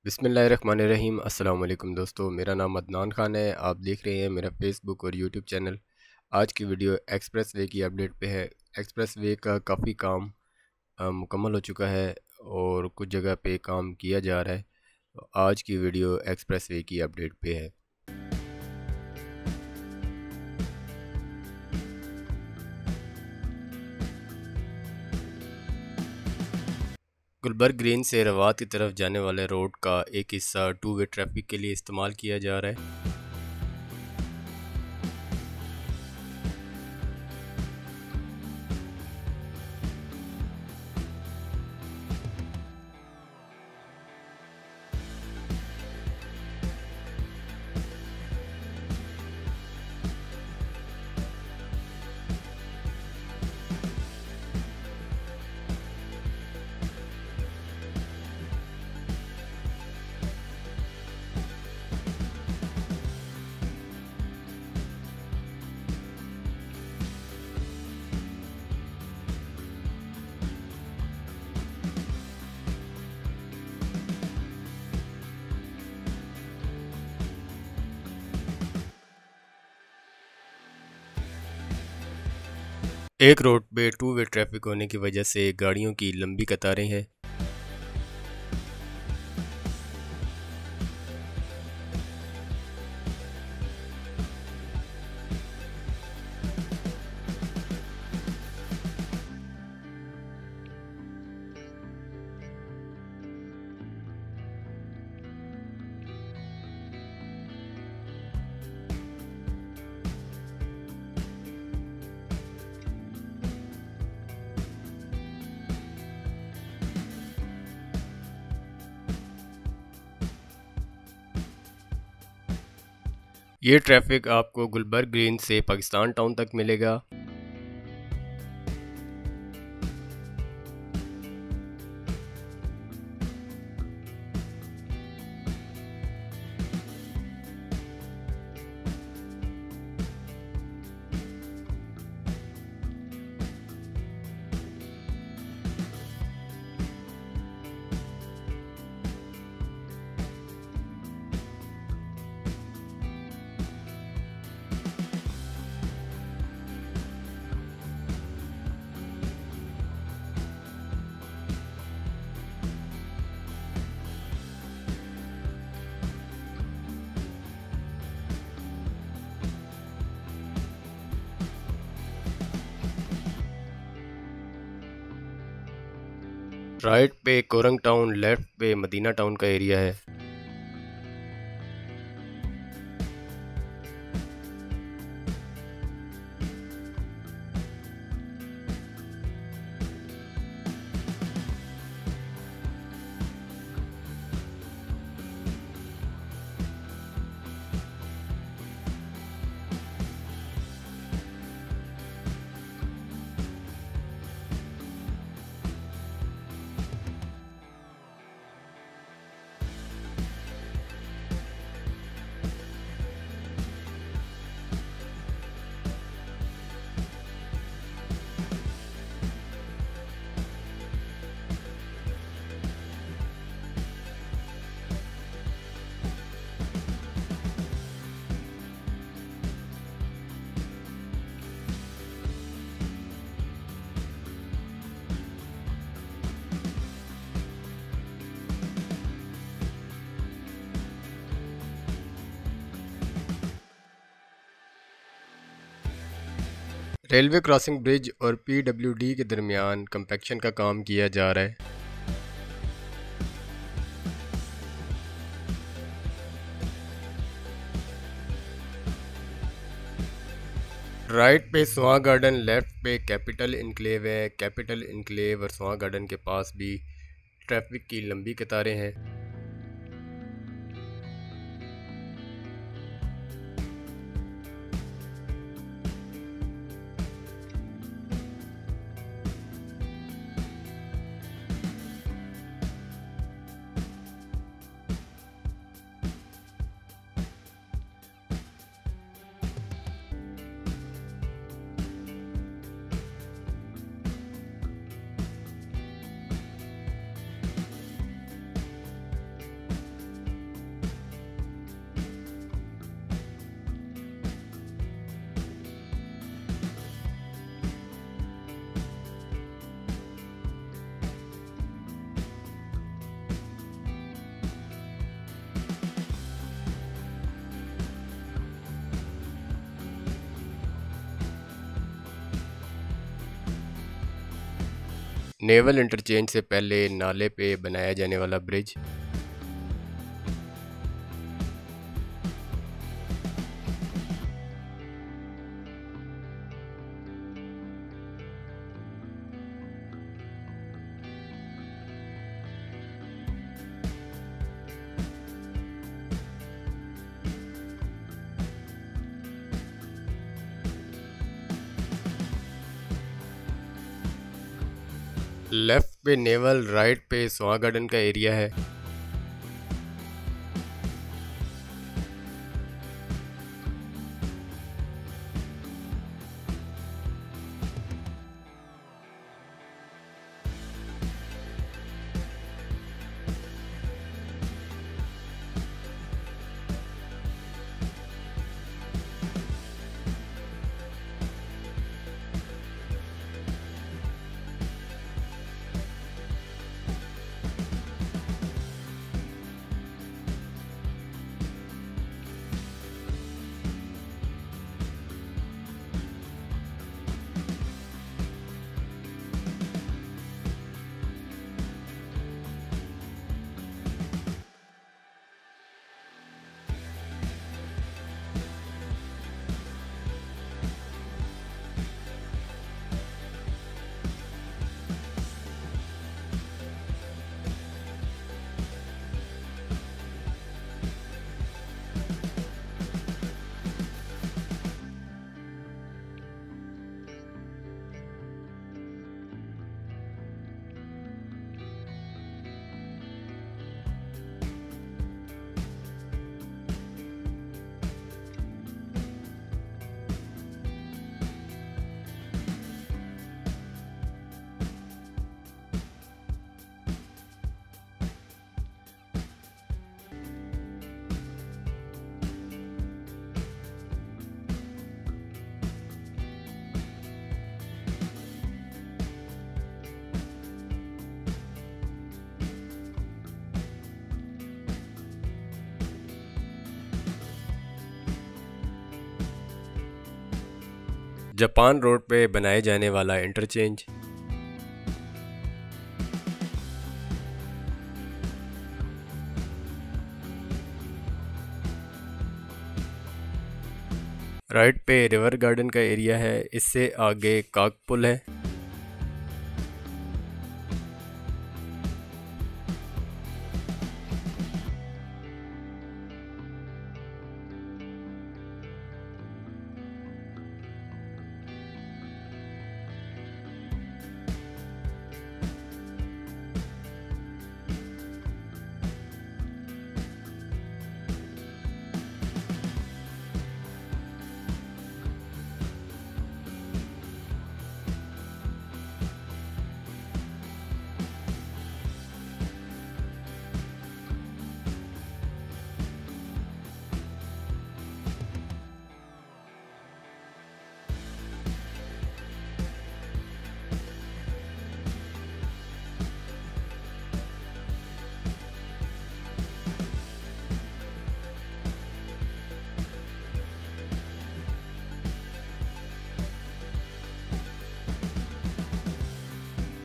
बिस्मिल्लाहिर्रहमानिर्रहीम। अस्सलाम वालेकुम दोस्तों, मेरा नाम अदनान खान है। आप देख रहे हैं मेरा फेसबुक और यूट्यूब चैनल। आज की वीडियो एक्सप्रेस वे की अपडेट पे है। एक्सप्रेस वे का काफ़ी काम मुकम्मल हो चुका है और कुछ जगह पे काम किया जा रहा है। तो आज की वीडियो एक्सप्रेस वे की अपडेट पे है। गुलबर्ग ग्रीन से रवात की तरफ जाने वाले रोड का एक हिस्सा टू वे ट्रैफिक के लिए इस्तेमाल किया जा रहा है। एक रोड पे टू वे ट्रैफिक होने की वजह से गाड़ियों की लंबी कतारें हैं। ये ट्रैफिक आपको गुलबर्ग ग्रीन से पाकिस्तान टाउन तक मिलेगा। राइट पे कोरंग टाउन, लेफ्ट पे मदीना टाउन का एरिया है। रेलवे क्रॉसिंग ब्रिज और PWD के दरमियान कंपैक्शन का काम किया जा रहा है। राइट पे स्वां गार्डन, लेफ्ट पे कैपिटल इनक्लेव है। कैपिटल इनक्लेव और स्वां गार्डन के पास भी ट्रैफिक की लंबी कतारें हैं। नेवल इंटरचेंज से पहले नाले पे बनाया जाने वाला ब्रिज। लेफ्ट पे नेवल, राइट पे स्वां गार्डन का एरिया है। जापान रोड पे बनाए जाने वाला इंटरचेंज। राइट पे रिवर गार्डन का एरिया है, इससे आगे काकपुल है।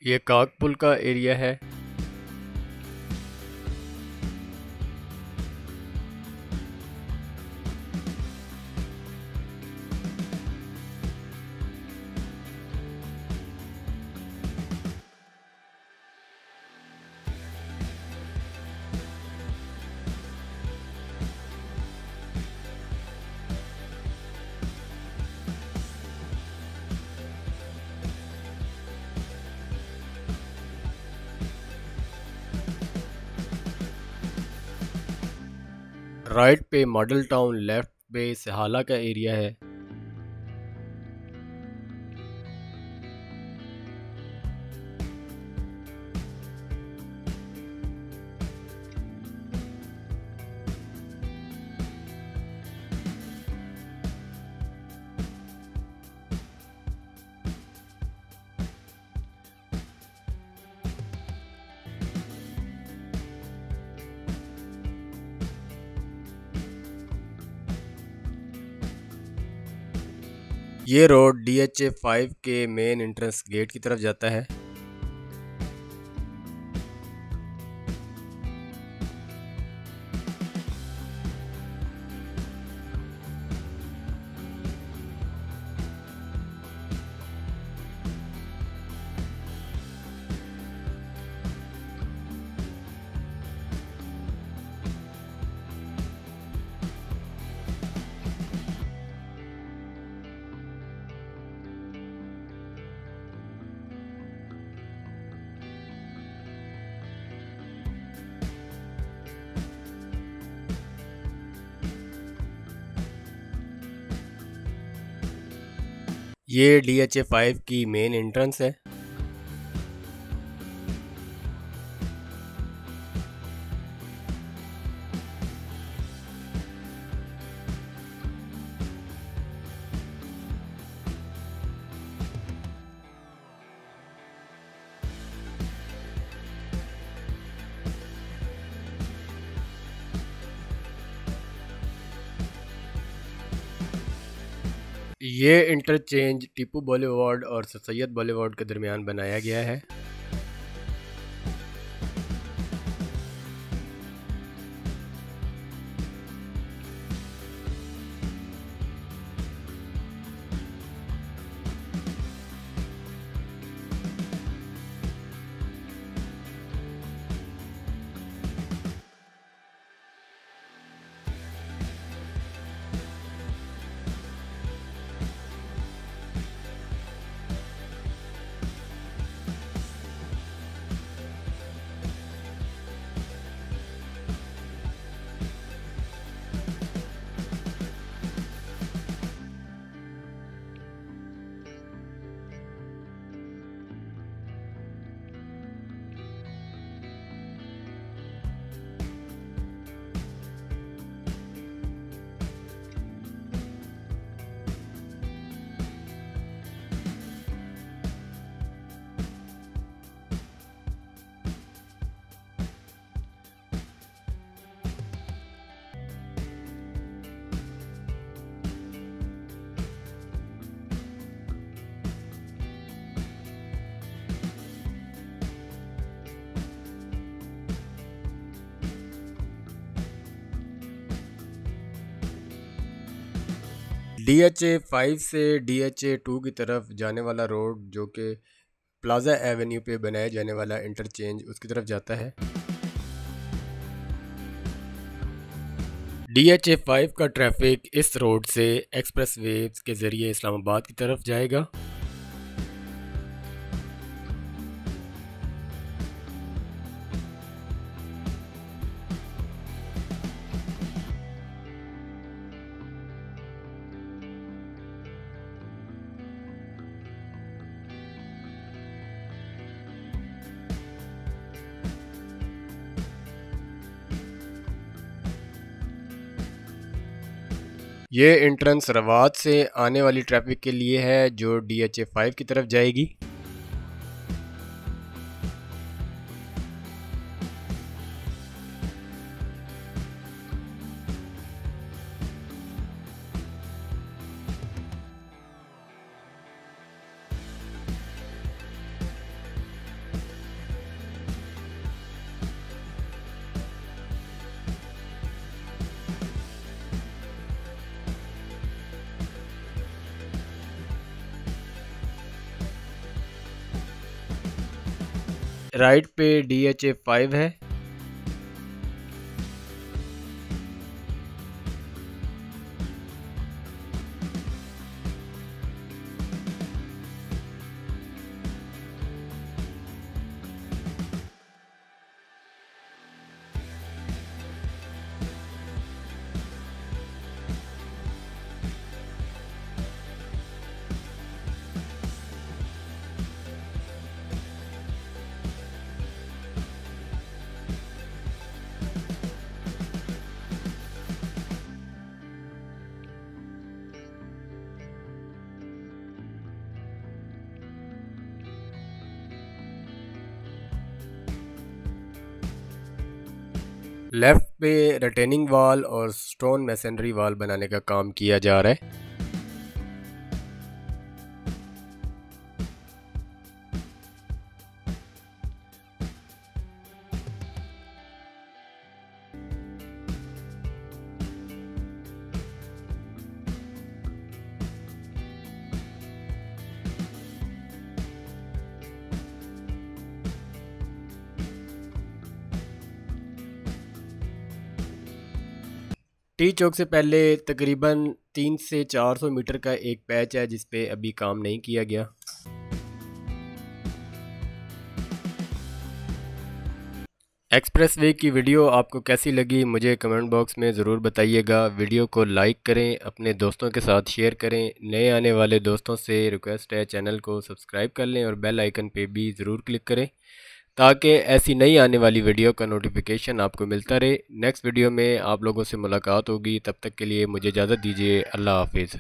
ये काकपुल का एरिया है। राइट पे मॉडल टाउन, लेफ्ट पे सहाला का एरिया है। ये रोड DHA 5 के मेन एंट्रेंस गेट की तरफ जाता है। ये DHA5 की मेन एंट्रेंस है। ये इंटरचेंज टीपू बॉलीवुड और सर सैयद बॉलीवुड के दरमियान बनाया गया है। DHA5 से DHA2 की तरफ जाने वाला रोड, जो कि प्लाजा एवेन्यू पे बनाया जाने वाला इंटरचेंज, उसकी तरफ जाता है। DHA5 का ट्रैफिक इस रोड से एक्सप्रेस वेज के ज़रिए इस्लामाबाद की तरफ जाएगा। ये एंट्रेंस रवात से आने वाली ट्रैफिक के लिए है, जो DHA5 की तरफ जाएगी। राइट पे DHA5 है। लेफ्ट पे रिटेनिंग वॉल और स्टोन मैसनरी वॉल बनाने का काम किया जा रहा है। टी चौक से पहले तकरीबन 300 से 400 मीटर का एक पैच है जिस पे अभी काम नहीं किया गया। एक्सप्रेस वे की वीडियो आपको कैसी लगी मुझे कमेंट बॉक्स में ज़रूर बताइएगा। वीडियो को लाइक करें, अपने दोस्तों के साथ शेयर करें। नए आने वाले दोस्तों से रिक्वेस्ट है चैनल को सब्सक्राइब कर लें और बेल आइकन पे भी ज़रूर क्लिक करें ताकि ऐसी नई आने वाली वीडियो का नोटिफिकेशन आपको मिलता रहे। नेक्स्ट वीडियो में आप लोगों से मुलाकात होगी, तब तक के लिए मुझे इजाज़त दीजिए। अल्लाह हाफिज़।